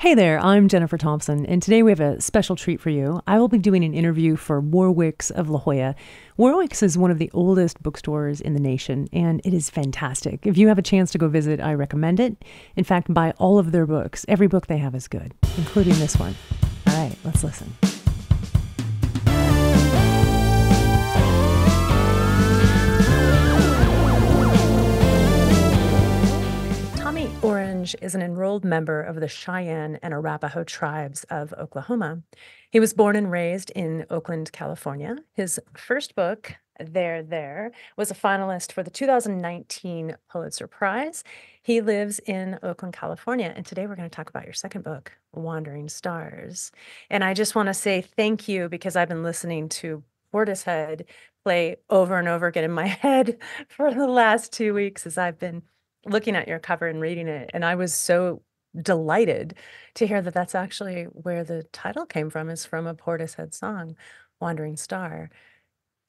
Hey there, I'm Jennifer Thompson, and today we have a special treat for you. I will be doing an interview for Warwick's of La Jolla. Warwick's is one of the oldest bookstores in the nation, and it is fantastic. If you have a chance to go visit, I recommend it. In fact, buy all of their books. Every book they have is good, including this one. All right, let's listen. Orange is an enrolled member of the Cheyenne and Arapaho tribes of Oklahoma. He was born and raised in Oakland, California. His first book, There, was a finalist for the 2019 Pulitzer Prize. He lives in Oakland, California, and today we're going to talk about your second book, Wandering Stars. And I just want to say thank you because I've been listening to Portishead play over and over again in my head for the last 2 weeks as I've been looking at your cover and reading it. And I was so delighted to hear that that's actually where the title came from, is from a Portishead song, Wandering Star.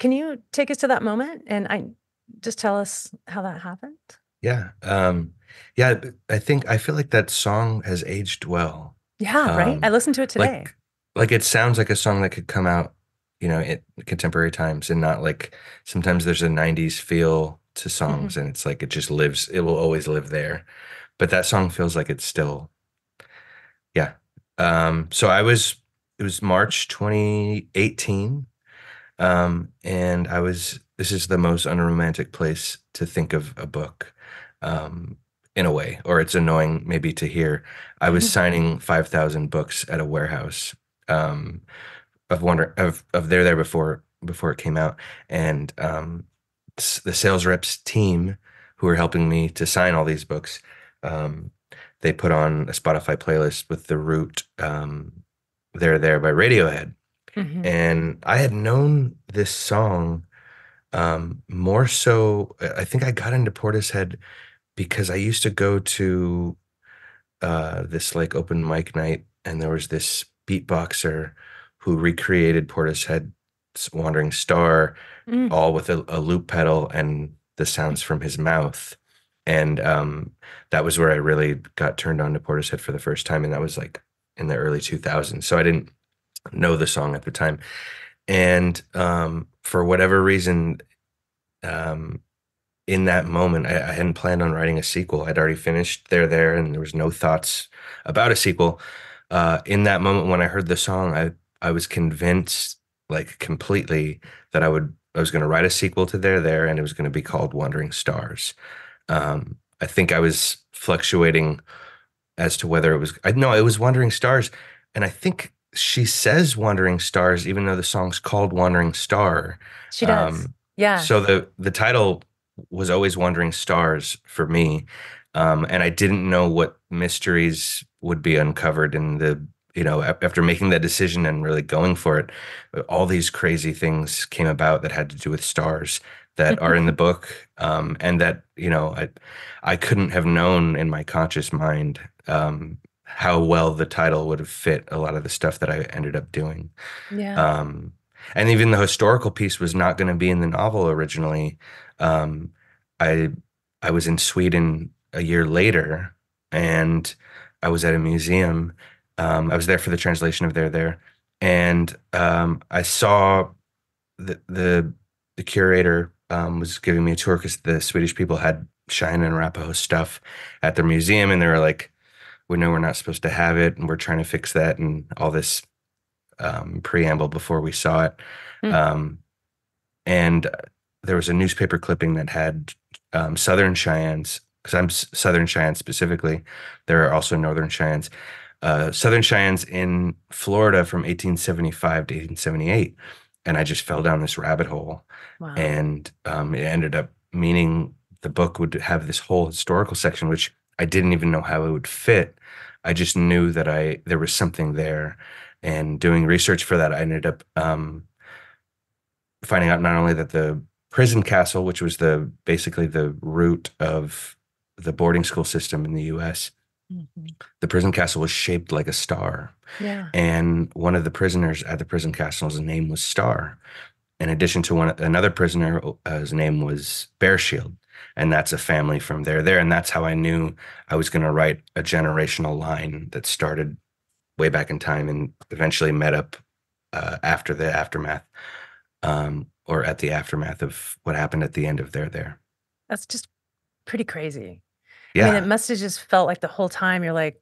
Can you take us to that moment and just tell us how that happened? Yeah. I feel like that song has aged well. Yeah, right? I Um, listened to it today. like it sounds like a song that could come out, in contemporary times and not like sometimes there's a 90s feel to Mhm. songs and it's like it just lives, it will always live there. But that song feels like it's still, yeah. So it was March 2018. And this is the most unromantic place to think of a book, in a way, or it's annoying maybe to hear. I was signing 5,000 books at a warehouse, of There before it came out. And, the sales reps team who were helping me to sign all these books, um, they put on a Spotify playlist with the root, There by Radiohead. Mhm. And I had known this song, more so. I think I got into Portishead because I used to go to this like open mic night, and there was this beatboxer who recreated Portishead's Wandering Star, Mm. all with a loop pedal and the sounds from his mouth. And that was where I really got turned on to Portishead for the first time, and that was like in the early 2000s. So I didn't know the song at the time. And for whatever reason, um, in that moment, I hadn't planned on writing a sequel. I'd already finished There, and there was no thoughts about a sequel. In that moment, when I heard the song, I was convinced, like completely, that I was going to write a sequel to There, and it was going to be called Wandering Stars. I think I was fluctuating as to whether it was. I know it was Wandering Stars, and I think she says Wandering Stars, even though the song's called Wandering Star. She does. Um, Yeah. so the title was always Wandering Stars for me, and I didn't know what mysteries would be uncovered in the. After making that decision and really going for it, all these crazy things came about that had to do with stars that are in the book, and that I couldn't have known in my conscious mind, how well the title would have fit a lot of the stuff that I ended up doing. Yeah. Um, and even the historical piece was not going to be in the novel originally. Um, I I was in Sweden a year later, and I was at a museum. I was there for the translation of There, and I saw the curator, was giving me a tour because the Swedish people had Cheyenne and Arapaho stuff at their museum, and they were like, "We know we're not supposed to have it, and we're trying to fix that," and all this, preamble before we saw it. Mm. Um, and there was a newspaper clipping that had, Southern Cheyennes, because I'm Southern Cheyenne specifically. There are also Northern Cheyennes. Southern Cheyennes in Florida from 1875 to 1878. And I just fell down this rabbit hole. Wow. And it ended up meaning the book would have this whole historical section, which I didn't even know how it would fit. I just knew that there was something there. And doing research for that, I ended up, finding out not only that the prison castle, which was the basically the root of the boarding school system in the US, Mhm. the prison castle was shaped like a star. Yeah. And one of the prisoners at the prison castle's name was Star. In addition to another prisoner, his name was Bear Shield. and that's a family from there. And that's how I knew I was going to write a generational line that started way back in time and eventually met up after the aftermath, or at the aftermath of what happened at the end of there. That's just pretty crazy. I mean, it Yeah, must have just felt like the whole time you're like,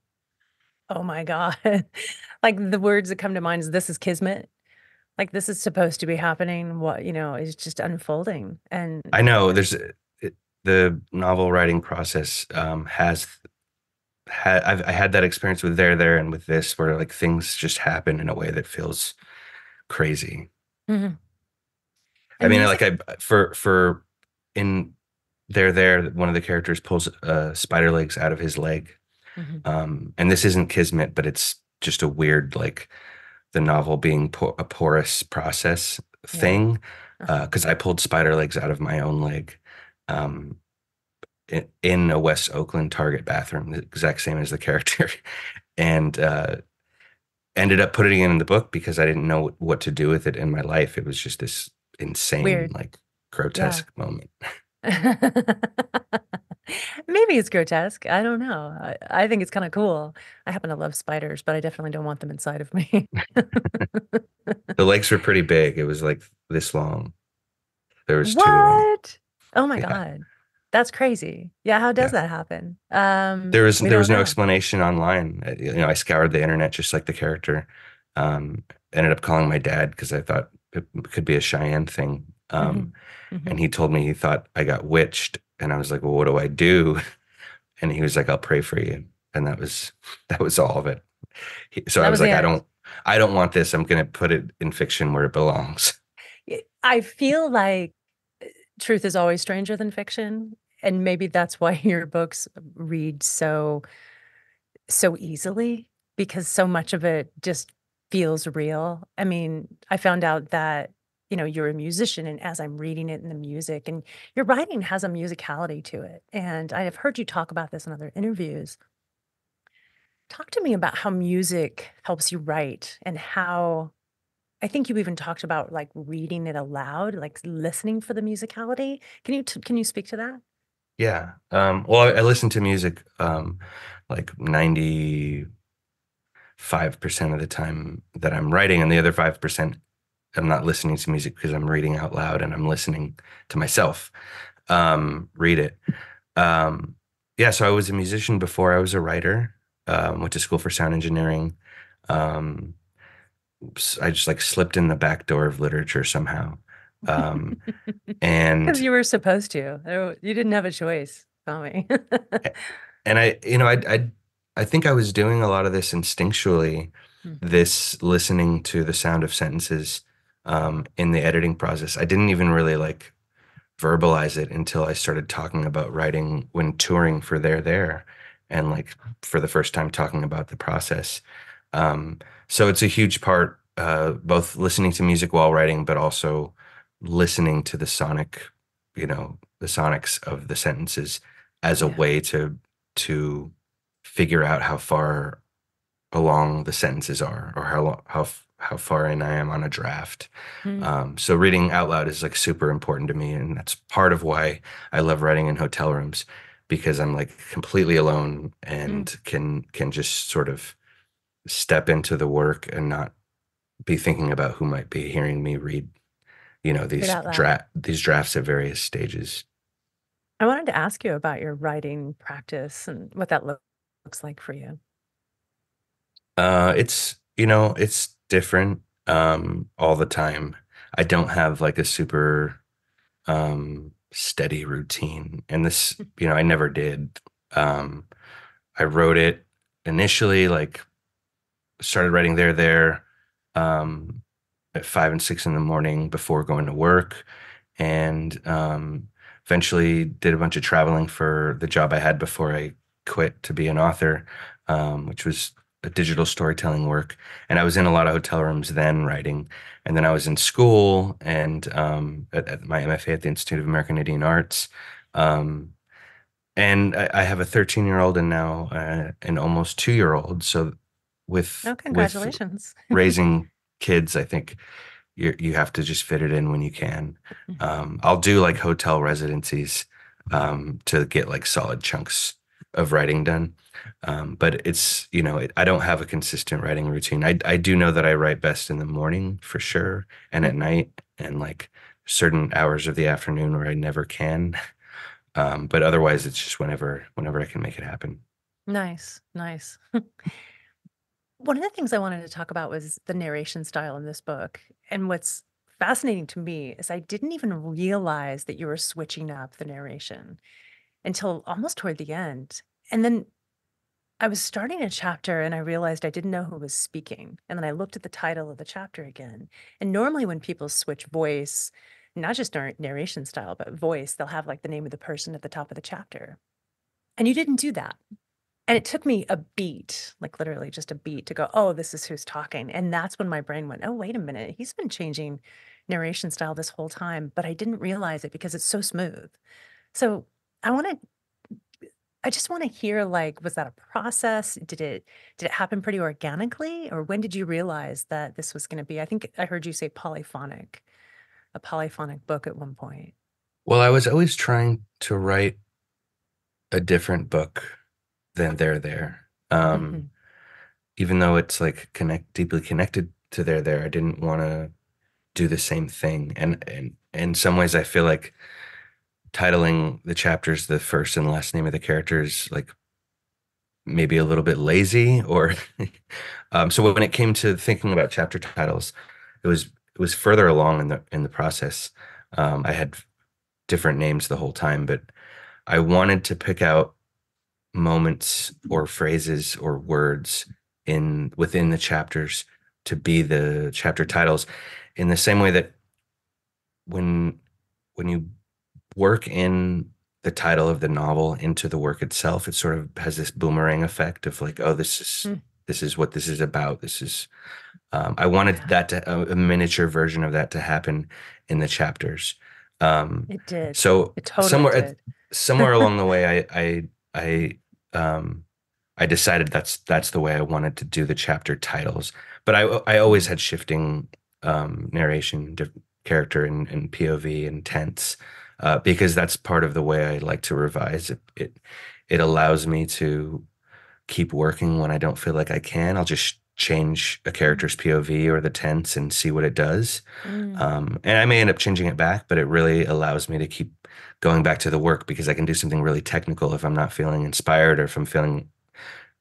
oh my God. Like the words that come to mind is this is kismet. Like this is supposed to be happening. What, is just unfolding. And I know the novel writing process has had I had that experience with there and with this where like things just happen in a way that feels crazy. Mhm. I And mean, music. like I for in there one of the characters pulls spider legs out of his leg. Mhm. And this isn't kismet, but it's just a weird like the novel being a porous process Yeah. thing. Uh-huh. Because I pulled spider legs out of my own leg. Um, in a West Oakland Target bathroom, the exact same as the character, and ended up putting it in the book because I didn't know what to do with it in my life. It was just this insane, Weird. like Yeah. grotesque moment. Maybe it's grotesque. I don't know. I think it's kind of cool. I happen to love spiders, but I definitely don't want them inside of me. The legs were pretty big. It was like this long. There was two of them. What? Oh my Yeah, God. That's crazy. Yeah, how does yeah. that happen? We There don't was no know. explanation online. I scoured the internet just like the character. Um, Ended up calling my dad because I thought it could be a Cheyenne thing. Hmm. Hmm. And he told me he thought I got witched, and I was like, "Well, what do I do?" And he was like, "I'll pray for you." And that was all of it. So I That was was the like, end. I don't want this. I'm going to put it in fiction where it belongs. I feel like truth is always stranger than fiction, and maybe that's why your books read so easily because so much of it just feels real. I mean, I found out that, you're a musician, and as I'm reading it in the music, and your writing has a musicality to it. And I have heard you talk about this in other interviews. Talk to me about how music helps you write and how I think you even talked about like reading it aloud, like listening for the musicality. Can you speak to that? Yeah. Well, I listen to music like 95% of the time that I'm writing, and the other 5% I'm not listening to music because I'm reading out loud and I'm listening to myself read it. Um, yeah, so I was a musician before I was a writer. Went to school for sound engineering. Um, I just like slipped in the back door of literature somehow. Um, Because and you were supposed to. You didn't have a choice, Tommy. and I think I was doing a lot of this instinctually, Mhm. this listening to the sound of sentences in the editing process. I didn't even really like verbalize it until I started talking about writing when touring for there and like for the first time talking about the process. Um, so it's a huge part, both listening to music while writing, but also listening to the sonics of the sentences as a Yeah. way to figure out how far along the sentences are or how far in I am on a draft. Mm. So reading out loud is like super important to me, and that's part of why I love writing in hotel rooms because I'm like completely alone Mm. and can just sort of step into the work and not be thinking about who might be hearing me read, Read out loud. these drafts at various stages. I wanted to ask you about your writing practice and what that looks like for you. It's different all the time. I don't have like a super steady routine. And this, I never did. Um, I wrote it initially, like started writing there, um, at 5 and 6 in the morning before going to work, and eventually did a bunch of traveling for the job I had before I quit to be an author, which was a digital storytelling work. And I was in a lot of hotel rooms then writing. And then I was in school and at my MFA at the Institute of American Indian Arts. Um, and I have a 13-year-old and now an almost 2-year-old. So Oh, with congratulations. raising kids, I think you have to just fit it in when you can. Mhm. I'll do like hotel residencies to get like solid chunks of writing done. But it's, I don't have a consistent writing routine. I do know that I write best in the morning for sure, and at Mhm. night, and like certain hours of the afternoon where I never can. But otherwise, it's just whenever I can make it happen. Nice, nice. One of the things I wanted to talk about was the narration style in this book. And what's fascinating to me is I didn't even realize that you were switching up the narration until almost toward the end. And then I was starting a chapter and I realized I didn't know who was speaking. And then I looked at the title of the chapter again. And normally, when people switch voice, not just narration style, but voice, they'll have like the name of the person at the top of the chapter. And you didn't do that. And it took me a beat, like literally just a beat to go, oh, this is who's talking. And that's when my brain went, oh, wait a minute. He's been changing narration style this whole time, but I didn't realize it because it's so smooth. So I want to I just want to hear, like, was that a process? Did it happen pretty organically, or when did you realize that this was going to be? I think I heard you say polyphonic, a polyphonic book at one point. Well, I was always trying to write a different book than They're There. Hmm. Even though it's like deeply connected to They're There, I didn't want to do the same thing. And in some ways, I feel like titling the chapters the first and last name of the characters like maybe a little bit lazy or so when it came to thinking about chapter titles, it was further along in the process. I had different names the whole time, but I wanted to pick out moments or phrases or words in within the chapters to be the chapter titles in the same way that when you work in the title of the novel into the work itself, it sort of has this boomerang effect of like, oh, this is what this is about. This is I wanted Yeah, that to a miniature version of that to happen in the chapters. Um, it did. so It totally somewhere did. somewhere along the way, I decided that's the way I wanted to do the chapter titles. But I always Mhm. had shifting narration, character and POV and tense, because that's part of the way I like to revise. It allows me to keep working when I don't feel like I can. I'll just change a character's POV or the tense and see what it does. Mm. And I may end up changing it back, but it really allows me to keep going back to the work because I can do something really technical if I'm not feeling inspired or if I'm feeling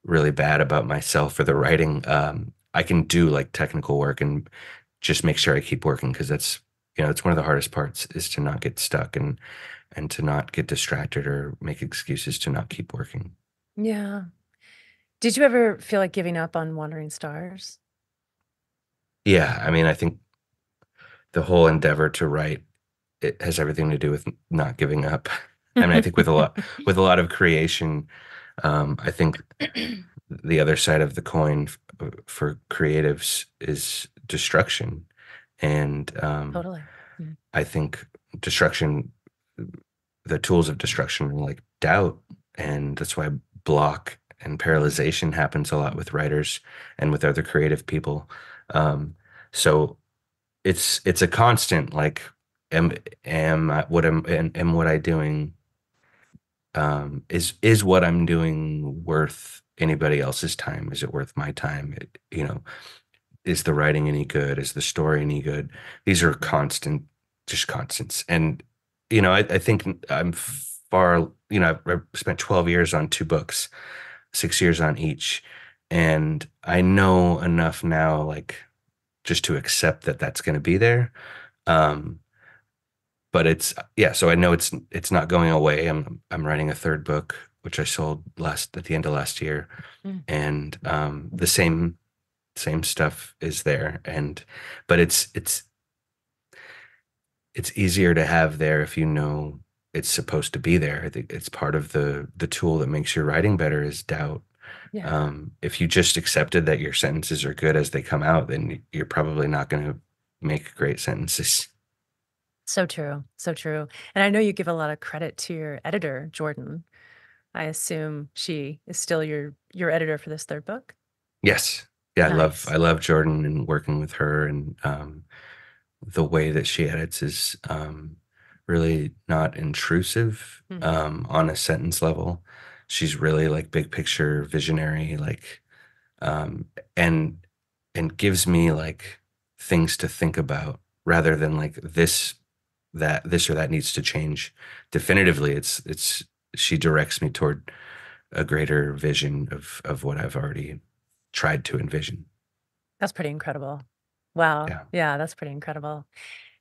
really bad about myself or the writing. I can do like technical work and just make sure I keep working because it's one of the hardest parts is to not get stuck and to not get distracted or make excuses to not keep working. Yeah. Did you ever feel like giving up on Wandering Stars? Yeah, I mean, I think the whole endeavor to write it has everything to do with not giving up. I mean, I think with a lot of creation, I think the other side of the coin for creatives is destruction, and Totally. Mm. I think destruction, the tools of destruction are like doubt, and that's why block and paralyzation happens a lot with writers and with other creative people. So it's a constant like am what I doing is what I'm doing worth anybody else's time? Is it worth my time? Is the writing any good? Is the story any good? These are Mhm. just constants. And I think I'm far, I've spent 12 years on two books, 6 years on each, and I know enough now, like just to accept that that's going to be there. Um, but it's yeah, so I know it's not going away. I'm writing a third book, which I sold last at the end of last year, Mm. and the same stuff is there, and but it's easier to have there if you know it's supposed to be there. I think it's part of the tool that makes your writing better is doubt. Yeah. If you just accepted that your sentences are good as they come out, then you're probably not going to make great sentences. So true. So true. And I know you give a lot of credit to your editor, Jordan. I assume she is still your editor for this third book? Yes. Yeah, I love Nice. I love Jordan and working with her and the way that she edits is really not intrusive Mhm. on a sentence level. She's really like big picture visionary, like um, and and gives me like things to think about rather than like this or that needs to change definitively. It's she directs me toward a greater vision of what I've already tried to envision. That's pretty incredible. Wow. Yeah. Yeah, that's pretty incredible.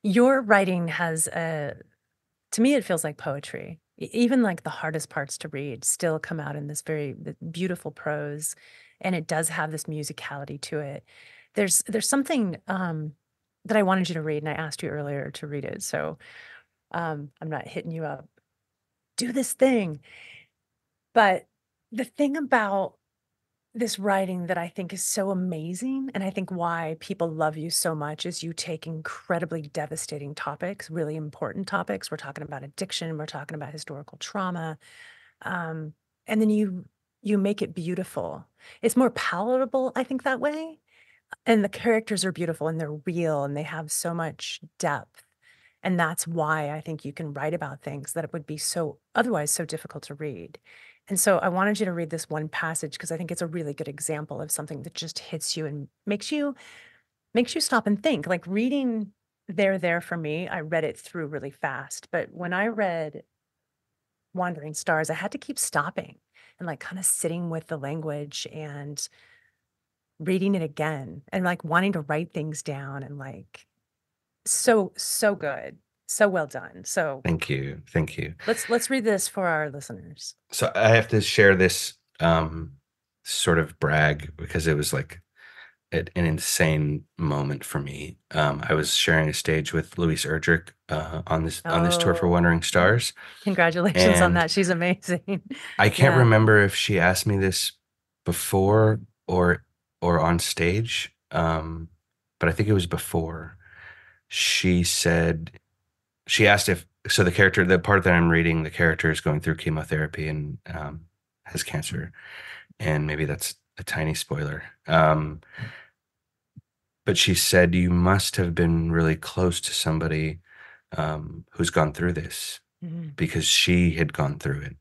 Your writing has to me, it feels like poetry. Even like the hardest parts to read still come out in this beautiful prose, and it does have this musicality to it. There's something that I wanted you to read, and I asked you earlier to read it, so I'm not hitting you up. Do this thing, but the thing about this writing that I think is so amazing, and I think why people love you so much is you take incredibly devastating topics, really important topics. We're talking about addiction, we're talking about historical trauma, um, and then you make it beautiful. It's more palatable, I think, that way. And the characters are beautiful and they're real and they have so much depth. And that's why I think you can write about things that it would be so otherwise so difficult to read. And so I wanted you to read this one passage because I think it's a really good example of something that just hits you and makes you stop and think. Like reading There for me, I read it through really fast. But when I read Wandering Stars, I had to keep stopping and like kind of sitting with the language and reading it again and like wanting to write things down and like so good. So well done. So Thank you. Thank you. let's read this for our listeners. So I have to share this sort of brag because it was like an insane moment for me. I was sharing a stage with Louise Erdrich on this tour for Oh, Wandering Stars, congratulations on and that. She's amazing. I can't Yeah. remember if she asked me this before or on stage, but I think it was before. She said she asked if so the part that I'm reading, the character is going through chemotherapy and has cancer, and maybe that's a tiny spoiler. But she said you must have been really close to somebody who's gone through this Mhm. because she had gone through it.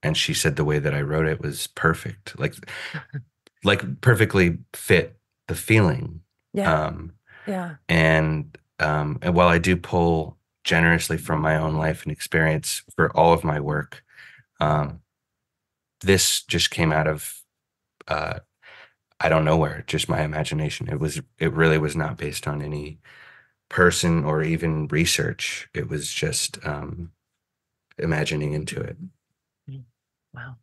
And she said the way that I wrote it was perfect, like perfectly fit the feeling. Yeah. Um, Yeah. and while I do pull generously from my own life and experience for all of my work, um, this just came out of uh, I don't know where, just my imagination. It really was not based on any person or even research. It was just imagining into it. Mhm. Wow.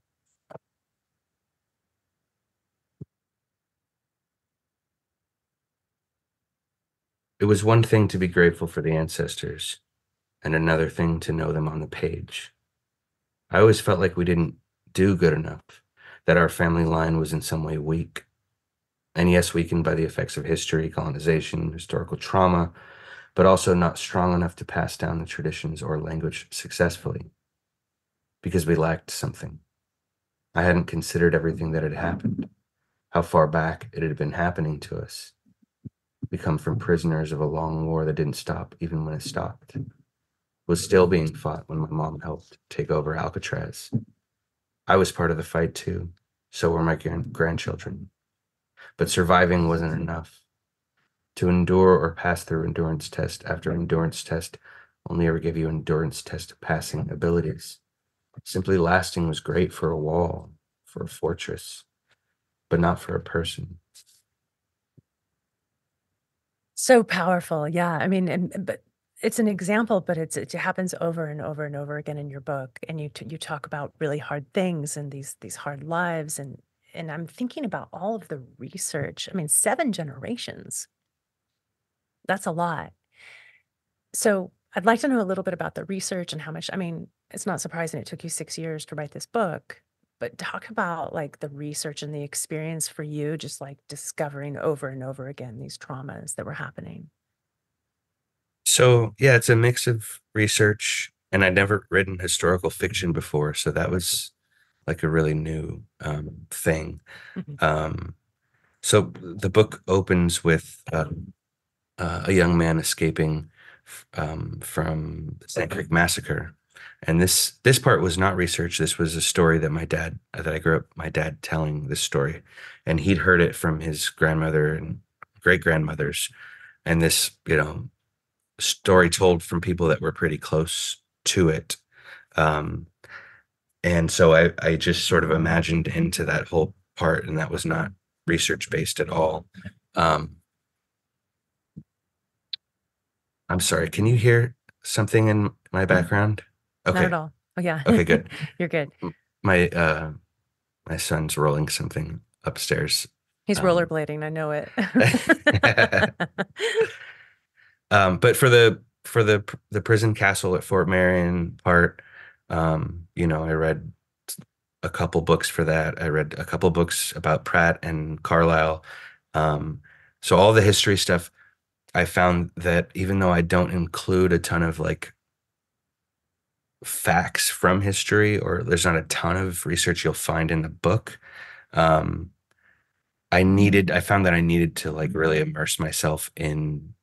It was one thing to be grateful for the ancestors, and another thing to know them on the page. I always felt like we didn't do good enough, that our family line was in some way weak. And yes, weakened by the effects of history, colonization, historical trauma, but also not strong enough to pass down the traditions or language successfully because we lacked something. I hadn't considered everything that had happened, how far back it had been happening to us. We come from prisoners of a long war that didn't stop even when it stopped. Was still being fought when my mom helped take over Alcatraz. I was part of the fight too. So were my grandchildren. But surviving wasn't enough. To endure or pass through endurance test after endurance test only ever give you endurance test passing abilities. Simply lasting was great for a wall, for a fortress, but not for a person. So powerful. Yeah. I mean, but it's an example, but it happens over and over and over again in your book. And you talk about really hard things and these hard lives. And I'm thinking about all of the research. I mean, 7 generations. That's a lot. So I'd like to know a little bit about the research and how much, I mean, it's not surprising it took you 6 years to write this book, but talk about like the research and the experience for you, just like discovering over and over again these traumas that were happening. So, yeah, it's a mix of research, and I'd never written historical fiction before. So that was like a really new thing. Mhm. Um, so the book opens with a young man escaping from the Sand Creek Massacre. And this part was not research. This was a story that I grew up, my dad telling this story, and he'd heard it from his grandmother and great grandmothers. And this, story told from people that were pretty close to it. Um, and so I just sort of imagined into that whole part, and that was not research based at all. Um, I'm sorry, can you hear something in my background? Not at Okay. all. Oh, yeah. Okay, good. You're good. My my son's rolling something upstairs. He's Um, rollerblading. I know it. but for the prison castle at Fort Marion part, I read a couple books for that. I read a couple books about Pratt and Carlisle. Um, so all the history stuff, I found that even though I don't include a ton of like facts from history, or there's not a ton of research you'll find in the book, um, I found that I needed to like really immerse myself in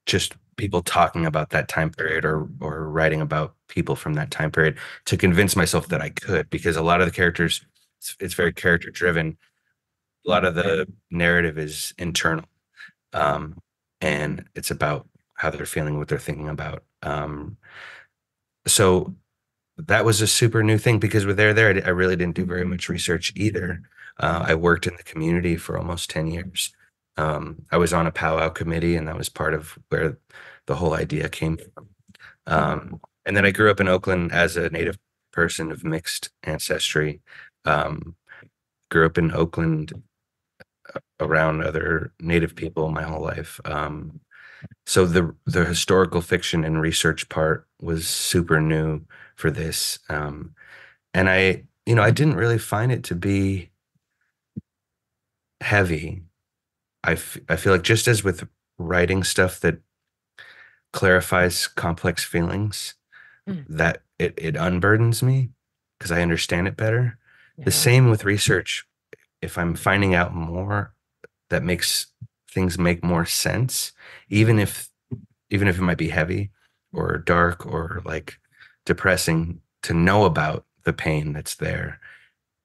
just people talking about that time period, or writing about people from that time period, to convince myself that I could, because a lot of the characters, it's very character driven. A lot of the narrative is internal, um, and it's about how they're feeling, what they're thinking about. So that was a super new thing, because with there, I really didn't do very much research either. I worked in the community for almost 10 years. I was on a powwow committee, and that was part of where the whole idea came from. And then I grew up in Oakland as a Native person of mixed ancestry. Um, Grew up in Oakland around other Native people my whole life. So the historical fiction and research part was super new for this. And I didn't really find it to be heavy. I feel like, just as with writing stuff that clarifies complex feelings, Mm, that it unburdens me because I understand it better. The yeah. same with research. If I'm finding out more that makes things make more sense, even if even if it might be heavy or dark or like depressing, to know about the pain that's there,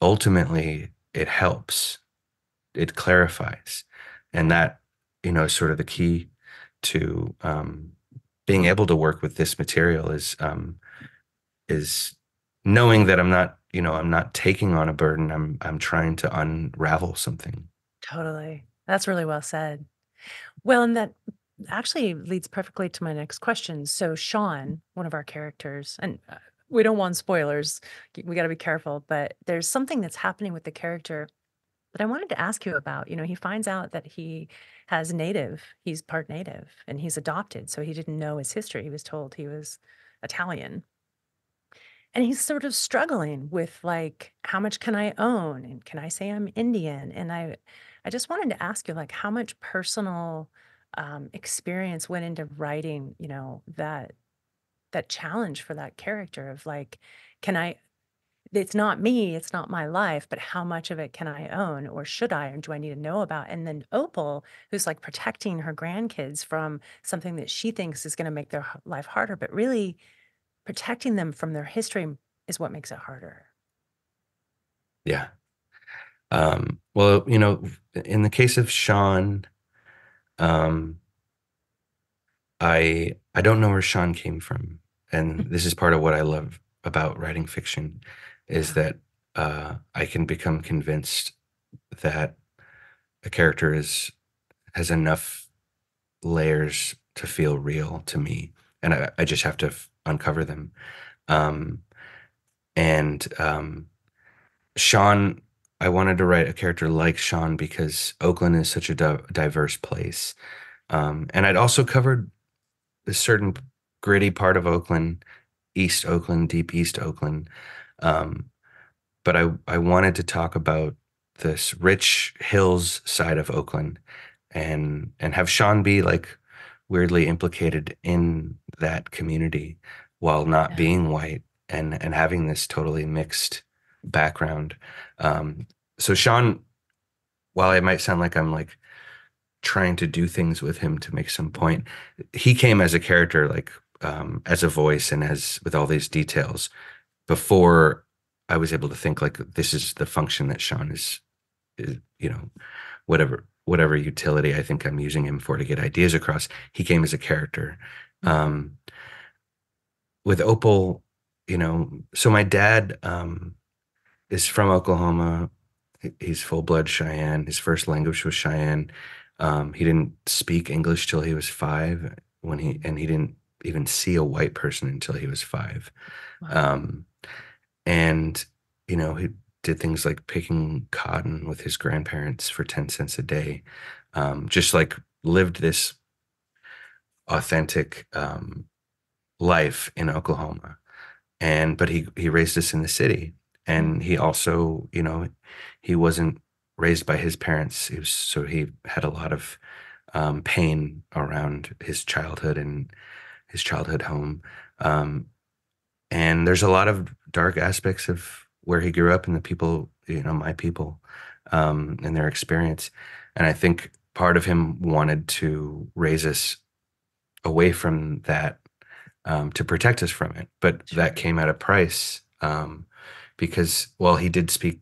ultimately it helps. It clarifies. And that, is sort of the key to being able to work with this material, is knowing that I'm not taking on a burden. I'm trying to unravel something. Totally. That's really well said. Well, and that actually leads perfectly to my next question. So, Sean, one of our characters, and we don't want spoilers, we got to be careful, but there's something that's happening with the character that I wanted to ask you about. He finds out that he's part native and he's adopted. So, he didn't know his history. He was told he was Italian. And he's sort of struggling with like, how much can I own? And can I say I'm Indian? And I just wanted to ask you, like, how much personal experience went into writing, that challenge for that character of like, can I, it's not me, it's not my life, but how much of it can I own, or should I, or do I need to know about? And then Opal, who's like protecting her grandkids from something that she thinks is going to make their life harder, but really protecting them from their history is what makes it harder. Yeah. Well, in the case of Sean, um, I don't know where Sean came from, and this is part of what I love about writing fiction, is Yeah. that I can become convinced that a character is has enough layers to feel real to me, and I just have to uncover them. Um, and Sean, I wanted to write a character like Sean because Oakland is such a diverse place. And I'd also covered a certain gritty part of Oakland, East Oakland, deep East Oakland. Um, but I wanted to talk about this rich hills side of Oakland, and have Sean be like weirdly implicated in that community while not Yeah. being white, and having this totally mixed background. So Sean, while it might sound like I'm like trying to do things with him to make some point. He came as a character, like as a voice and as with all these details before I was able to think like this is the function that Sean is whatever utility I think I'm using him for to get ideas across. He came as a character. Mhm. Um, with Opal, so my dad is from Oklahoma. He's full blood Cheyenne. His first language was Cheyenne. He didn't speak English till he was 5 and he didn't even see a white person until he was 5. Wow. Um, and he did things like picking cotton with his grandparents for 10 cents a day. Just like lived this authentic life in Oklahoma. But he raised us in the city. And Mhm. he also, he wasn't raised by his parents. He had a lot of pain around his childhood and his childhood home. Um, and there's a lot of dark aspects of where he grew up and the people, my people, and their experience. And I think part of him wanted to raise us away from that, to protect us from it. But that Sure. came at a price, because, well, he did speak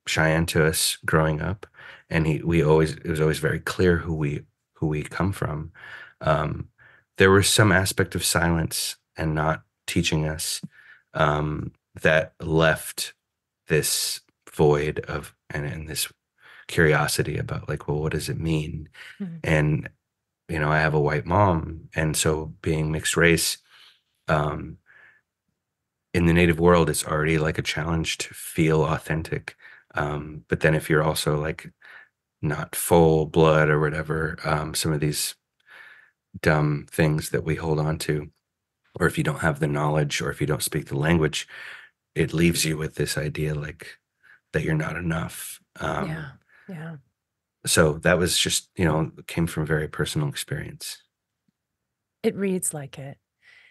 Cheyenne to us growing up, and it was always very clear who we come from. Um, there was some aspect of silence and not teaching us, that left this void of and this curiosity about like, well, what does it mean? Mhm. And I have a white mom, and so being mixed race, um, in the native world, it's already like a challenge to feel authentic. But then if you're also like not full blood or whatever, some of these dumb things that we hold on to, or if you don't have the knowledge or if you don't speak the language, it leaves you with this idea like that you're not enough. Yeah. Yeah. So that was just, came from very personal experience. It reads like it.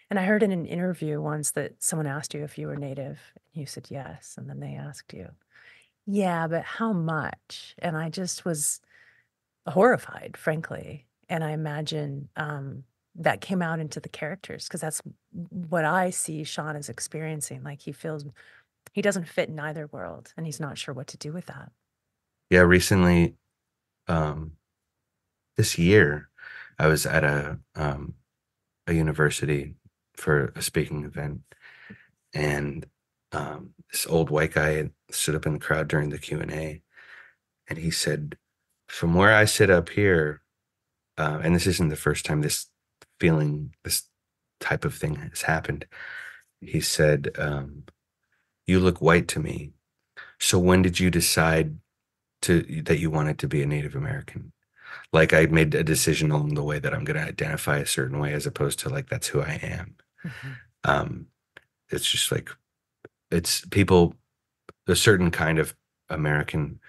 And I heard in an interview once that someone asked you if you were Native, and you said yes. And then they asked you, yeah, but how much? And I just was horrified, frankly. And I imagine that came out into the characters because that's what I see Sean is experiencing. Like he feels he doesn't fit in either world and he's not sure what to do with that. Yeah, recently, um, this year, I was at a university for a speaking event, and this old white guy stood up in the crowd during the Q&A, and he said, "From where I sit up here, and this isn't the first time this type of thing has happened." He said, "You look white to me. So when did you decide that you wanted to be a Native American?" Like I made a decision along the way that I'm going to identify a certain way as opposed to like that's who I am. Mhm. Um, it's just like it's people, a certain kind of American,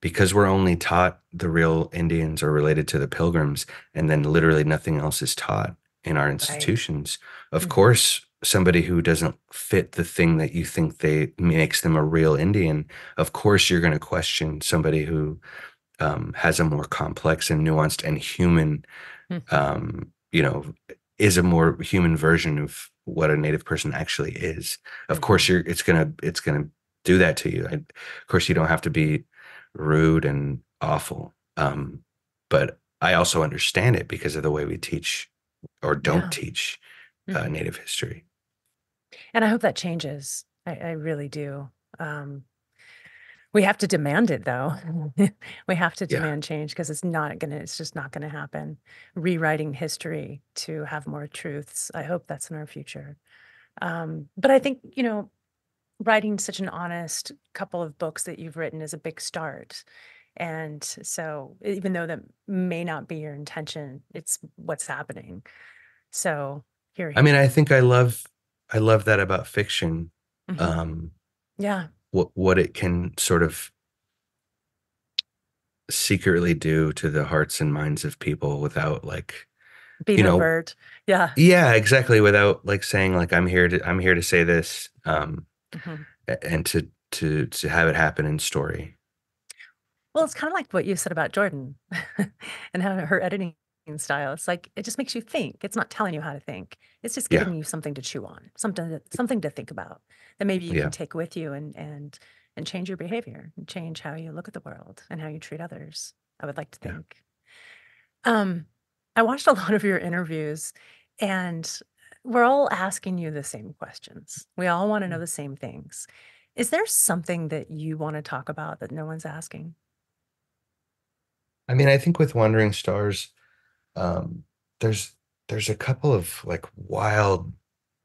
because we're only taught the real Indians are related to the Pilgrims, and then literally nothing else is taught in our Right. institutions. Of Hmm. course, somebody who doesn't fit the thing that you think they makes them a real Indian, of course you're going to question somebody who, has a more complex and nuanced and human, Hmm. um, you know, is a more human version of what a native person actually is. Of course, Hmm. it's gonna do that to you. Of course, you don't have to be rude and awful, but I also understand it because of the way we teach or don't Yeah. teach Hmm. Native history. And I hope that changes. I really do. Um, we have to demand it though. We have to Yeah, demand change because it's just not gonna happen. Rewriting history to have more truths. I hope that's in our future. But I think, writing such an honest couple of books that you've written is a big start. And so even though that may not be your intention, it's what's happening. So here, I mean, here. I think I love that about fiction. Mhm. Um, Yeah. what it can sort of secretly do to the hearts and minds of people without like, Being you know, overt. Yeah. yeah, exactly, without like saying like I'm here to say this, Mhm. and to have it happen in story. Well, it's kind of like what you said about Jordan and how her editing style. It's like it just makes you think. It's not telling you how to think. It's just Yeah, giving you something to chew on, something to think about that maybe you can yeah, take with you and change your behavior and change how you look at the world and how you treat others. I would like to yeah. think. Um, I watched a lot of your interviews and we're all asking you the same questions. We all want to know the same things. Is there something that you want to talk about that no one's asking? I mean, I think with Wandering Stars, um, there's there's a couple of like wild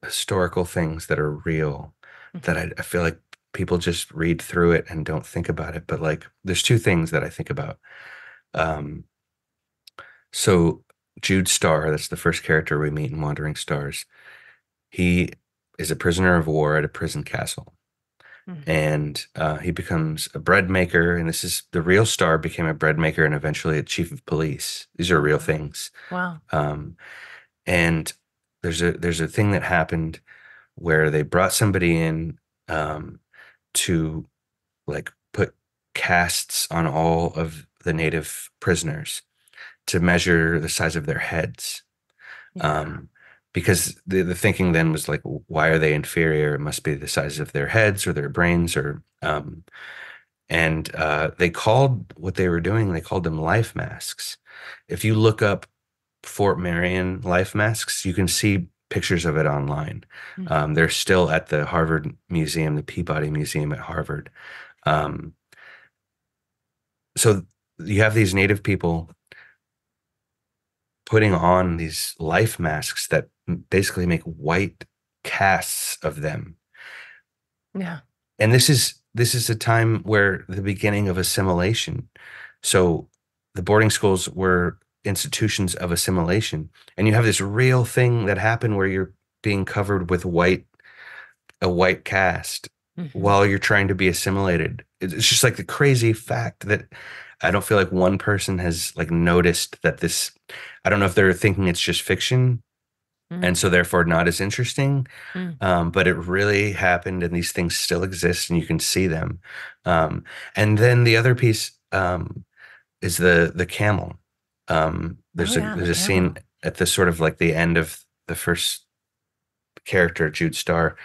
historical things that are real that Hmm. I feel like people just read through it and don't think about it. But like, there's two things that I think about. Um, so Jude Starr, that's the first character we meet in Wandering Stars. He is a prisoner of war at a prison castle. Hmm. And he becomes a bread maker. And this is the real Star became a bread maker and eventually a chief of police. These are Oh, real wow. things. Wow. Um, and there's a thing that happened where they brought somebody in um, to like put casts on all of the native prisoners to measure the size of their heads. Yeah. Um, because the thinking then was like, why are they inferior? It must be the size of their heads or their brains or and they called what they were doing, they called them life masks. If you look up Fort Marion life masks, you can see pictures of it online. Hmm. They're still at the Harvard Museum, the Peabody Museum at Harvard. Um, so you have these native people putting on these life masks that basically make white casts of them. Yeah. And this is a time where the beginning of assimilation. So the boarding schools were institutions of assimilation, and you have this real thing that happened where you're being covered with a white cast Hmm. while you're trying to be assimilated. It's just like the crazy fact that I don't feel like one person has like noticed that this. I don't know if they're thinking it's just fiction and Mm. so therefore not as interesting. Mm. But it really happened, and these things still exist, and you can see them. And then the other piece is the camel. Oh, yeah. The There's a scene camel. at the sort of like the end of the first character, Jude Starr.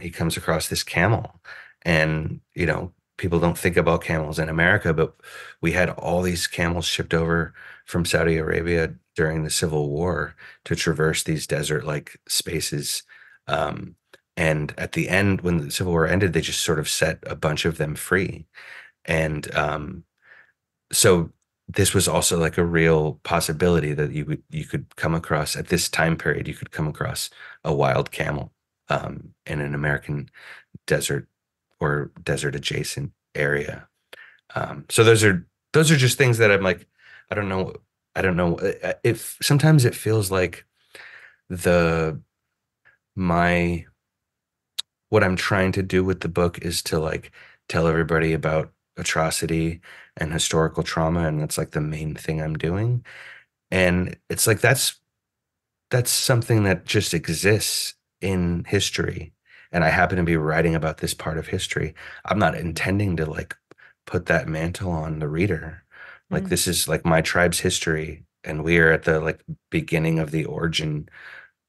He comes across this camel, and people don't think about camels in America, but we had all these camels shipped over from Saudi Arabia during the Civil War to traverse these desert-like spaces. Um, and at the end, when the Civil War ended, they just sort of set a bunch of them free. And so this was also like a real possibility that you could come across at this time period. You could come across a wild camel in an American desert or desert adjacent area. So those are just things that I'm like, I don't know. I don't know. If sometimes it feels like the my what I'm trying to do with the book is to like tell everybody about atrocity and historical trauma, and that's like the main thing I'm doing. And it's like that's something that just exists in history. And I happen to be writing about this part of history. I'm not intending to like put that mantle on the reader. Like Mm. this is like my tribe's history, and we are at the like beginning of the origin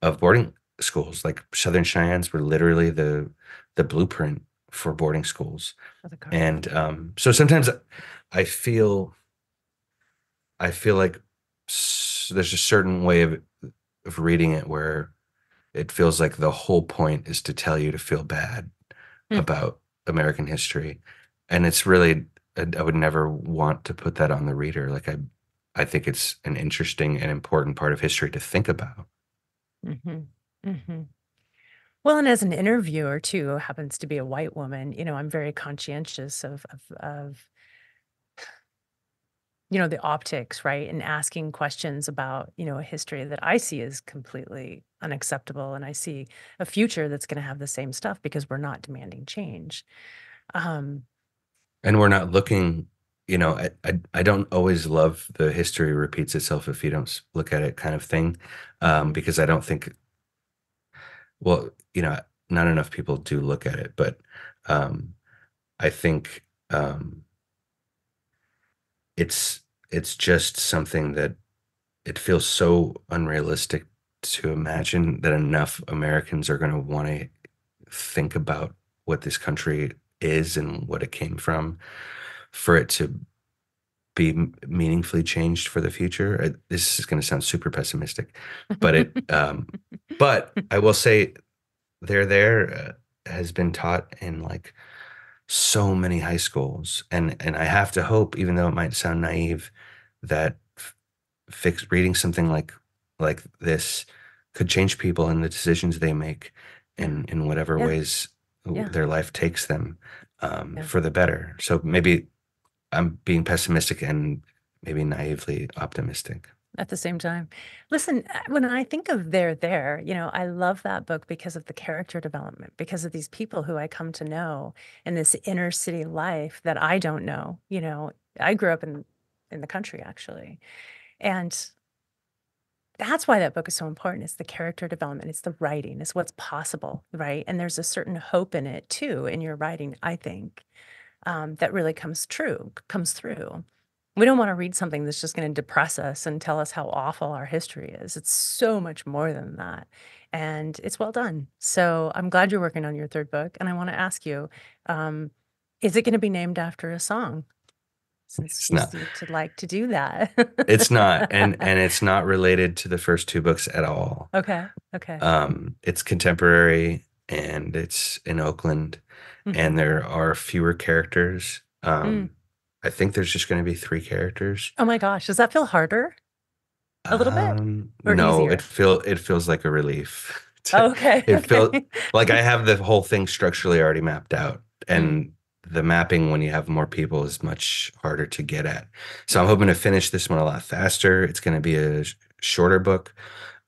of boarding schools. Like Southern Cheyennes were literally the blueprint for boarding schools. For the And carve. so sometimes I feel like there's a certain way of reading it where it feels like the whole point is to tell you to feel bad Mm. about American history. And it's really, I would never want to put that on the reader. Like I think it's an interesting and important part of history to think about. Hmm. Hmm. Well, and as an interviewer too, who happens to be a white woman, I'm very conscientious of the optics, right? And asking questions about, a history that I see is completely unacceptable. And I see a future that's going to have the same stuff because we're not demanding change. Um, And we're not looking, I don't always love the history repeats itself if you don't look at it kind of thing. mhm. Because I don't think, well, not enough people do look at it, but um, I think it's it's just something that it feels so unrealistic to imagine that enough Americans are going to want to think about what this country is and what it came from for it to be meaningfully changed for the future. This is going to sound super pessimistic, but but I will say has been taught in like so many high schools, and I have to hope, even though it might sound naive, that fix reading something like this could change people and the decisions they make Yeah. in whatever Yeah. ways Yeah. their life takes them Yeah. for the better. So maybe I'm being pessimistic and maybe naively optimistic. At the same time. Listen, when I think of There, There, I love that book because of the character development, because of these people who I come to know in this inner city life that I don't know. I grew up in the country actually. And that's why that book is so important. It's the character development, it's the writing, it's what's possible, right? And there's a certain hope in it too, in your writing, I think, that really comes through. We don't want to read something that's just going to depress us and tell us how awful our history is. It's so much more than that. And it's well done. So I'm glad you're working on your third book. And I want to ask you, um, is it going to be named after a song? Since It's you not. seem to like to do that. It's not, and it's not related to the first two books at all. Okay. Okay. It's contemporary and it's in Oakland, Hmm. and there are fewer characters. Mm. I think there's just going to be three characters. Oh my gosh. Does that feel harder a little bit or No, easier? it feels like a relief. Oh, okay. It felt Okay. like I have the whole thing structurally already mapped out, Mm. and the mapping when you have more people is much harder to get at. So I'm Yeah. hoping to finish this one a lot faster. It's going to be a shorter book,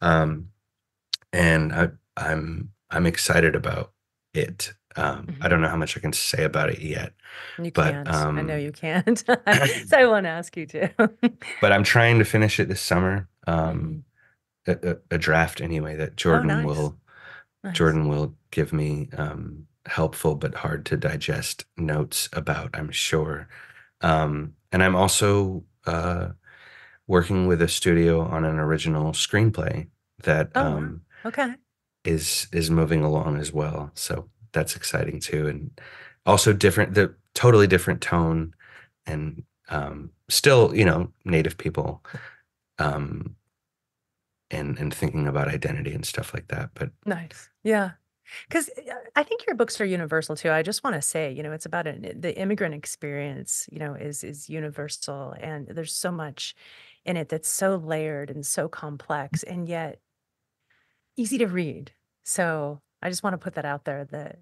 um, and I'm excited about it. I Hmm. don't know how much I can say about it yet, You but can't. I know you can't. So I won't ask you to. but I'm trying to finish it this summer. Hmm. A draft anyway that Oh, nice. Nice. Jordan will give me helpful but hard to digest notes about, I'm sure. And I'm also working with a studio on an original screenplay that Oh, wow. Okay. is moving along as well. So that's exciting too, and also different, the totally different tone, and still, Native people, um, and thinking about identity and stuff like that. But Nice. Yeah. Because I think your books are universal too. I just want to say, it's about the immigrant experience, is universal, and there's so much in it that's so layered and so complex, and yet easy to read. So I just want to put that out there that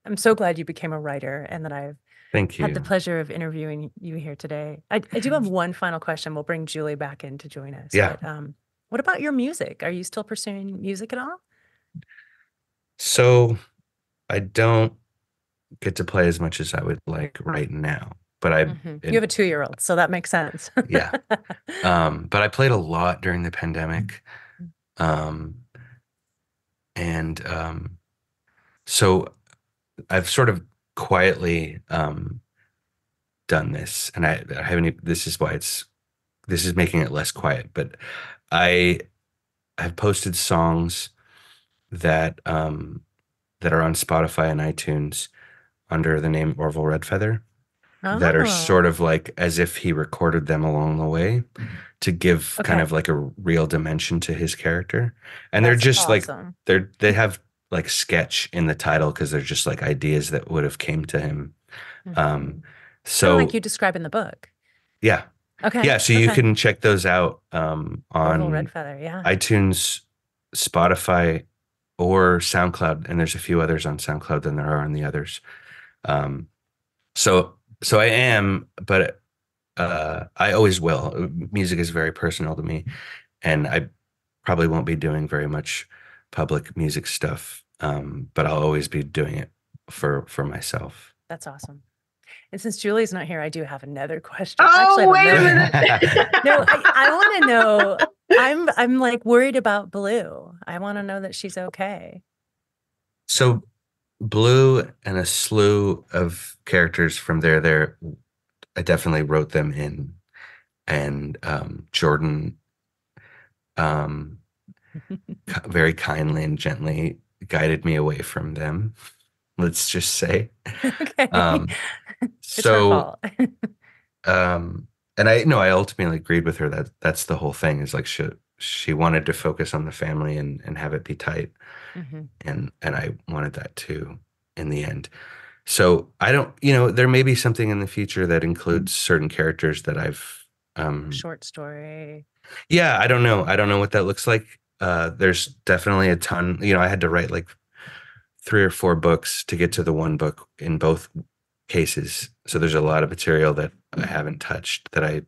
I'm so glad you became a writer and that I've thank had the you. pleasure of interviewing you here today. I do have one final question. We'll bring Julie back in to join us. Yeah. But what about your music? Are you still pursuing music at all? So I don't get to play as much as I would like right now, but You have a 2-year-old, so that makes sense. yeah. But I played a lot during the pandemic. Um, and so I've sort of quietly done this, and I haven't, this is why this is making it less quiet, but I have posted songs that that are on Spotify and iTunes under the name Orville Redfeather, that are Oh, sort of like as if he recorded them along the way to give kind okay. of like a real dimension to his character. And they're That's just like awesome. they have like sketch in the title because they're just like ideas that would have came to him. Um, Kind of like so you describe in the book. yeah. Okay. Yeah, so you Okay. can check those out Orville on Redfeather. Yeah. iTunes, Spotify, or SoundCloud, and there's a few others on SoundCloud than there are on the others. Um, so I am, but I always will. Music is very personal to me, and I probably won't be doing very much public music stuff, but I'll always be doing it for myself. That's awesome. And since Julie's not here, I do have another question. Actually, I Oh, have a wait a million. minute. No, I want to know. I'm like worried about Blue. I want to know that she's okay. So Blue and a slew of characters from there, I definitely wrote them in. and Jordan um, very kindly and gently guided me away from them. Let's just say. Okay. Um, It's her so, fault. um, and I no, I ultimately agreed with her that that's the whole thing is like she wanted to focus on the family and have it be tight, Hmm. and I wanted that too in the end. So I don't, there may be something in the future that includes certain characters that um, Short story. yeah, I don't know. I don't know what that looks like. There's definitely a ton, I had to write like 3 or 4 books to get to the one book in both cases. So there's a lot of material that I haven't touched that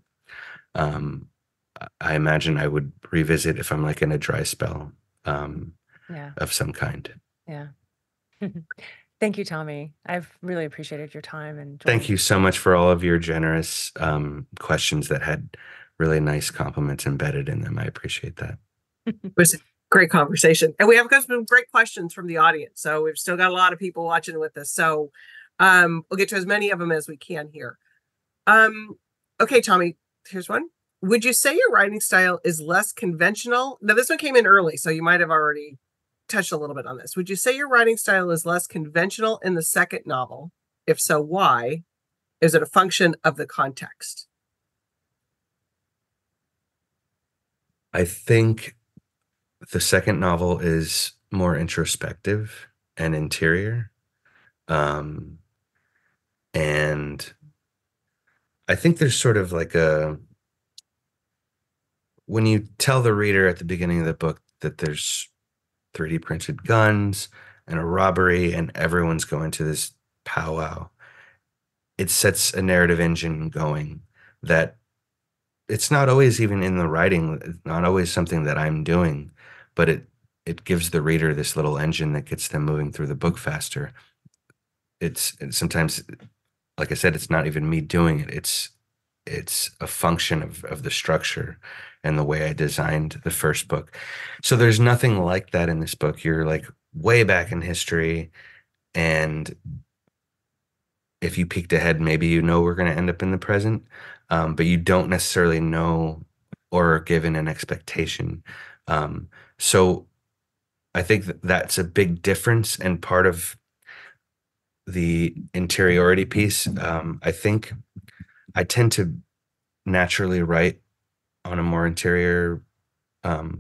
um, I imagine I would revisit if I'm like in a dry spell, um, Yeah. of some kind. Yeah. Thank you, Tommy. I've really appreciated your time and Thank joining you me so today. much for all of your generous questions that had really nice compliments embedded in them. I appreciate that. It was a great conversation. And we have got some great questions from the audience. So we've still got a lot of people watching with us. So we'll get to as many of them as we can here. Um, okay, Tommy, here's one. Would you say your writing style is less conventional? Now, this one came in early, so you might have already touched a little bit on this. Would you say your writing style is less conventional in the second novel? If so, why? Is it a function of the context? I think the second novel is more introspective and interior. Um, and I think there's sort of like when you tell the reader at the beginning of the book that there's 3D printed guns and a robbery and everyone's going to this powwow, it sets a narrative engine going that it's not always even in the writing, it's not always something that I'm doing, but it gives the reader this little engine that gets them moving through the book faster. It's sometimes, like I said, it's not even me doing it. It's a function of the structure and the way I designed the first book. So there's nothing like that in this book. You're like way back in history, and if you peeked ahead, maybe we're going to end up in the present, but you don't necessarily know or are given an expectation. So I think that's a big difference and part of the interiority piece. I think I tend to naturally write on a more interior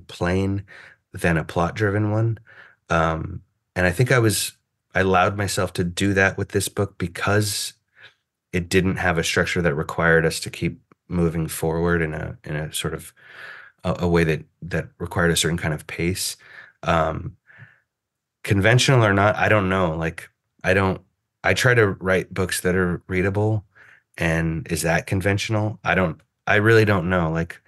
plane than a plot-driven one. Um, and I think I allowed myself to do that with this book because it didn't have a structure that required us to keep moving forward in a sort of a way that required a certain kind of pace. Um, Conventional or not, I don't know. Like I don't I try to write books that are readable, and is that conventional? I really don't know. Like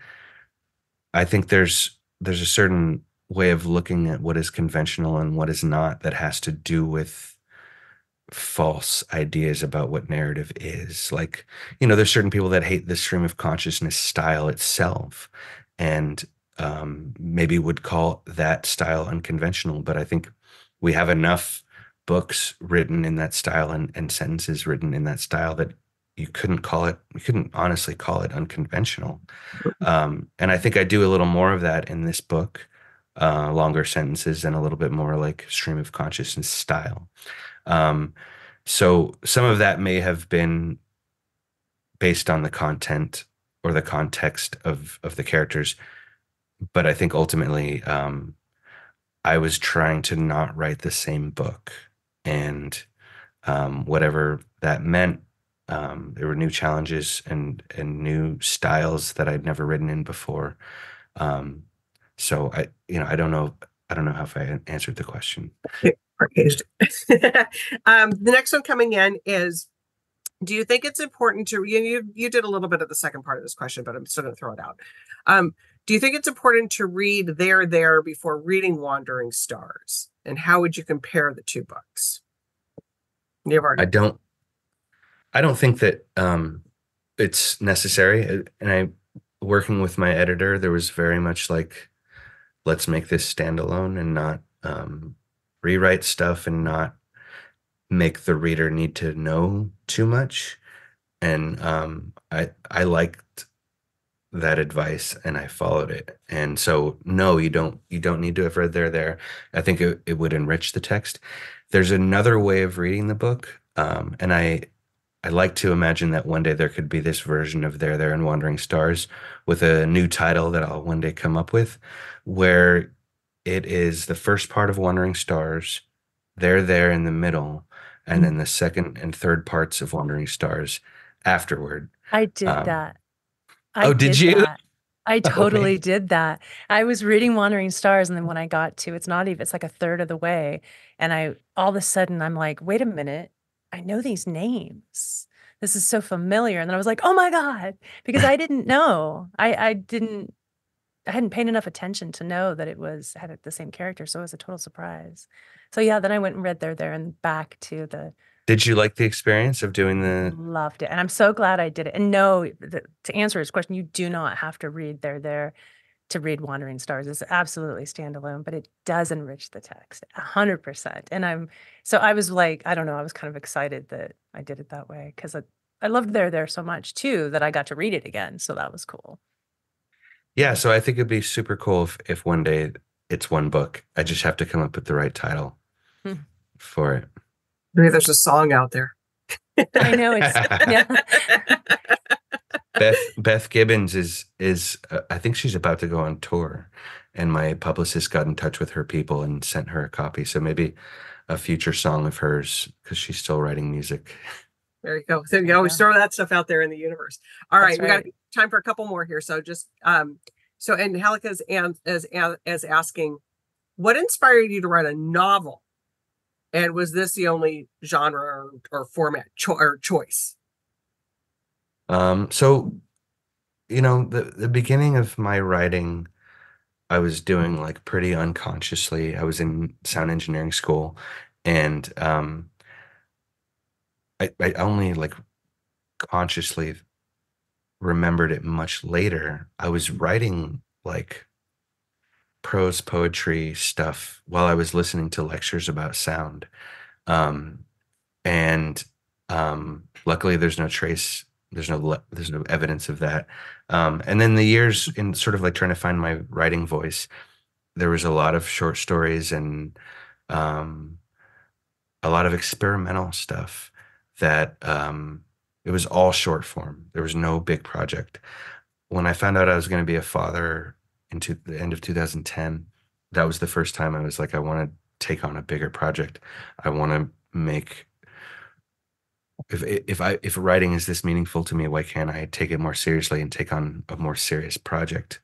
I think there's a certain way of looking at what is conventional and what is not that has to do with false ideas about what narrative is. Like, there's certain people that hate the stream of consciousness style itself and maybe would call that style unconventional. But I think we have enough books written in that style and sentences written in that style that you couldn't honestly call it unconventional. And I think I do a little more of that in this book, longer sentences and a little bit more like stream of consciousness style. Um, so some of that may have been based on the content or the context of the characters, but I think ultimately I was trying to not write the same book, and whatever that meant, there were new challenges and new styles that I'd never written in before. Um, so I don't know how if I answered the question. The next one coming in is, do you think it's important to you did a little bit of the second part of this question, but I'm still going to throw it out. Do you think it's important to read There before reading Wandering Stars? And how would you compare the two books? You've already. I don't think that it's necessary. And working with my editor, there was very much like, let's make this standalone and not rewrite stuff and not make the reader need to know too much. And I liked that advice and I followed it. And so no, you don't need to have read there. I think it would enrich the text. There's another way of reading the book. And I like to imagine that one day there could be this version of There and Wandering Stars with a new title that I'll one day come up with, where it is the first part of Wandering Stars, There in the middle, and then the second and third parts of Wandering Stars afterward. I did Um, that. I oh, did did you? that. I Oh, totally man. did that. I was reading Wandering Stars, and then when I got to, it's not even, it's like a third of the way. And all of a sudden, I'm like, wait a minute, I know these names. This is so familiar. And then I was like, oh my God, because I didn't know. I hadn't paid enough attention to know that had the same character. So it was a total surprise. So yeah, then I went and read There and back to the Did you like the experience of doing the? Loved it. And I'm so glad I did it. And no, to answer his question, you do not have to read There to read Wandering Stars. It's absolutely standalone, but it does enrich the text 100%. And I was like, I don't know, I was kind of excited that I did it that way because I loved There so much too that I got to read it again. So that was cool. Yeah, so I think it'd be super cool if one day it's one book. I just have to come up with the right title Hmm. for it. Maybe there's a song out there. I know it's, yeah. Beth Gibbons is I think she's about to go on tour, and my publicist got in touch with her people and sent her a copy. So maybe a future song of hers because she's still writing music. There you go. So you always throw that stuff out there in the universe. All right, That's we got right. time for a couple more here. So just so Angelica's is asking, what inspired you to write a novel? And was this the only genre or format or choice? So the beginning of my writing, I was doing like pretty unconsciously. I was in sound engineering school, and I only like consciously remembered it much later. I was writing like prose poetry stuff while I was listening to lectures about sound. Um, and luckily there's no evidence of that. And then the years in sort of like trying to find my writing voice, there was a lot of short stories and um, a lot of experimental stuff that it was all short form. There was no big project. When I found out I was going to be a father into the end of 2010, that was the first time I was like, I want to take on a bigger project. I want to make if writing is this meaningful to me, why can't I take it more seriously and take on a more serious project?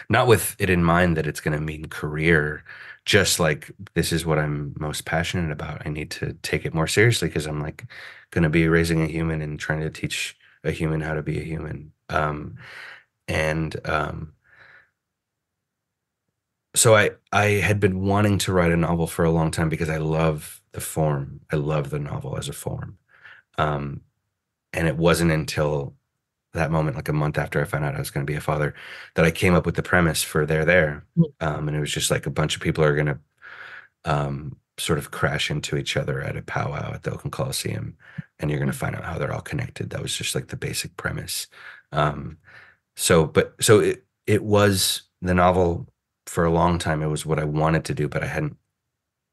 Not with it in mind that it's going to mean career, just like this is what I'm most passionate about. I need to take it more seriously because I'm like going to be raising a human and trying to teach a human how to be a human. And so I had been wanting to write a novel for a long time because I love the form. I love the novel as a form. Um, and it wasn't until that moment, like a month after I found out I was going to be a father, that I came up with the premise for There. And it was just like a bunch of people are going to sort of crash into each other at a powwow at the Oakland Coliseum, and you're going to find out how they're all connected. That was just like the basic premise. Um, so it was the novel for a long time. It was what I wanted to do, but I hadn't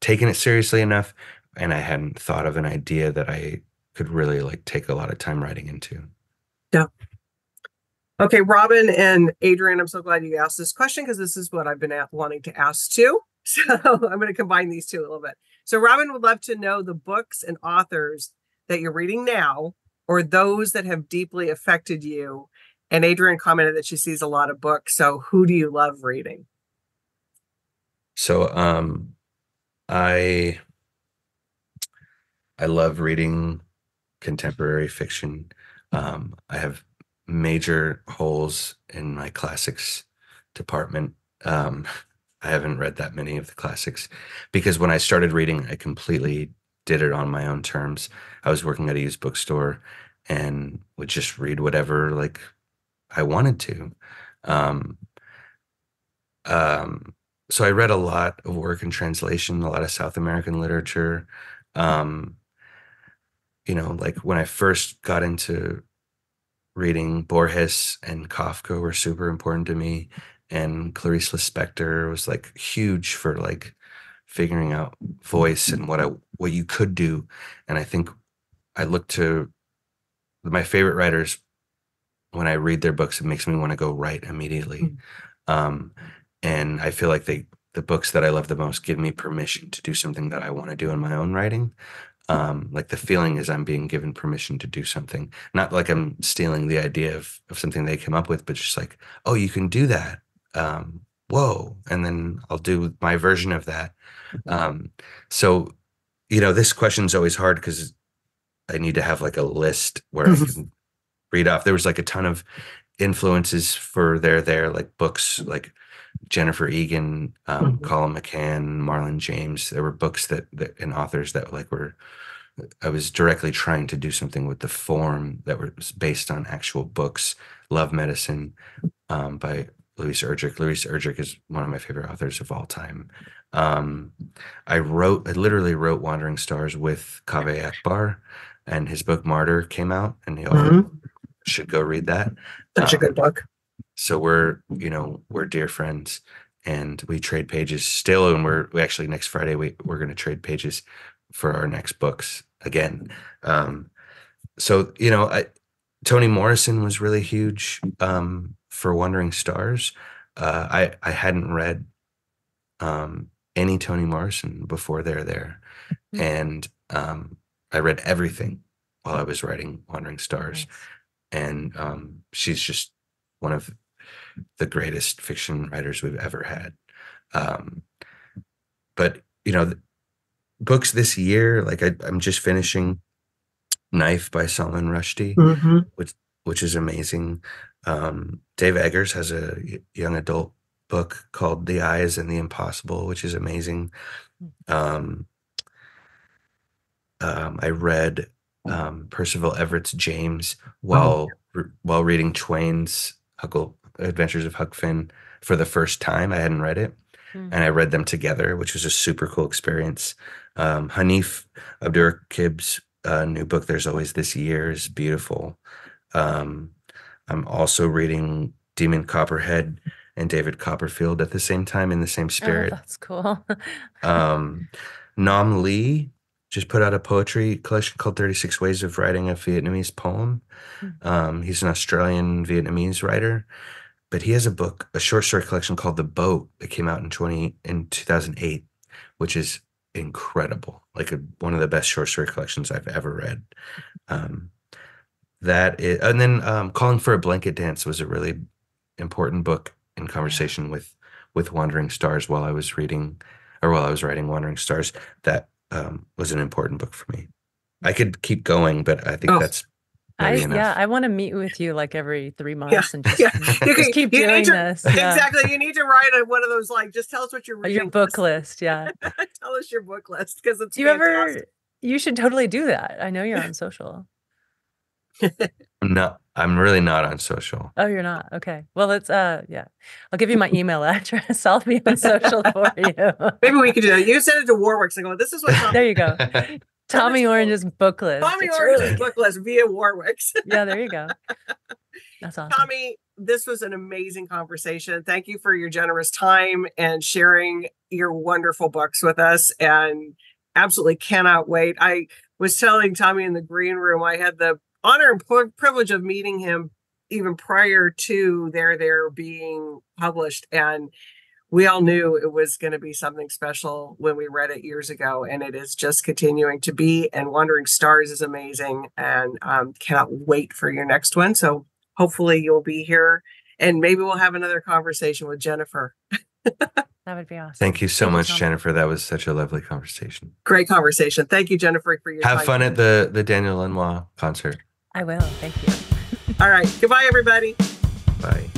taken it seriously enough, and I hadn't thought of an idea that I could really like take a lot of time writing into. Yeah. Okay, Robin and Adrian, I'm so glad you asked this question because this is what I've been wanting to ask too. So I'm going to combine these two a little bit. So Robin would love to know the books and authors that you're reading now or those that have deeply affected you. And Adrian commented that she sees a lot of books. So who do you love reading? So I love reading contemporary fiction. I have major holes in my classics department. I haven't read that many of the classics because when I started reading, I completely did it on my own terms. I was working at a used bookstore and would just read whatever like I wanted to. Um, so I read a lot of work in translation, a lot of South American literature. Like when I first got into reading Borges and Kafka were super important to me. And Clarice Lispector was like huge for like figuring out voice and what you could do. And I think I look to my favorite writers. When I read their books, it makes me want to go write immediately. And I feel like the books that I love the most give me permission to do something that I want to do in my own writing. Like the feeling is I'm being given permission to do something, not like I'm stealing the idea of something they come up with, but just like, oh, you can do that. Whoa. And then I'll do my version of that. So, this question's always hard because I need to have like a list where I can read off. There was like a ton of influences for there, like books like Jennifer Egan, Colin McCann, Marlon James. There were books that and authors that like I was directly trying to do something with the form that was based on actual books. Love Medicine by Louise Erdrich. Louise Erdrich is one of my favorite authors of all time. I literally wrote Wandering Stars with Kaveh Akbar, and his book Martyr came out, and you should go read that. Such a good book. So we're dear friends, and we trade pages still. And we actually next Friday, we're going to trade pages for our next books again. So, Toni Morrison was really huge for Wandering Stars. I hadn't read any Toni Morrison before there. And I read everything while I was writing Wandering Stars. Nice. And she's just one of the greatest fiction writers we've ever had. But books this year, like I'm just finishing Knife by Salman Rushdie, which is amazing. Dave Eggers has a young adult book called The Eyes and the Impossible, which is amazing. I read Percival Everett's James while reading Twain's Adventures of Huck Finn for the first time. I hadn't read it, and I read them together, which was a super cool experience. Hanif Abdurraqib's new book, There's Always This Year, is beautiful. I'm also reading Demon Copperhead and David Copperfield at the same time in the same spirit. Oh, that's cool. Nam Le just put out a poetry collection called 36 Ways of Writing a Vietnamese Poem. He's an Australian Vietnamese writer, but he has a short story collection called The Boat that came out in 2008, which is incredible. Like one of the best short story collections I've ever read. And then Calling for a Blanket Dance was a really important book in conversation with Wandering Stars while I was writing Wandering Stars. That was an important book for me. I could keep going, but I think that's maybe enough. Yeah, I want to meet with you like every 3 months and just keep doing this. Exactly. You need to write one of those, like, just tell us what you're reading. Your book list, yeah. Tell us your book list, because it's you should totally do that. I know you're on social. No, I'm really not on social. Oh, you're not? Okay. Well, it's I'll give you my email address. I'll be on social for you. Maybe we could do that. You send it to Warwick and go, this is what there you go. Tommy Orange's book list. Tommy Orange's book list via Warwick's. Yeah, there you go. That's awesome. Tommy, this was an amazing conversation. Thank you for your generous time and sharing your wonderful books with us, and absolutely cannot wait. I was telling Tommy in the green room, I had the honor and privilege of meeting him even prior to their being published, and we all knew it was going to be something special when we read it years ago, and it is just continuing to be. And Wandering Stars is amazing, and cannot wait for your next one. So hopefully you'll be here, and maybe we'll have another conversation with Jennifer. That would be awesome. Thank you so much, Jennifer. That was such a lovely conversation. Great conversation. Thank you, Jennifer, for your time. Have fun at the Daniel Lanois concert. I will. Thank you. All right. Goodbye, everybody. Bye.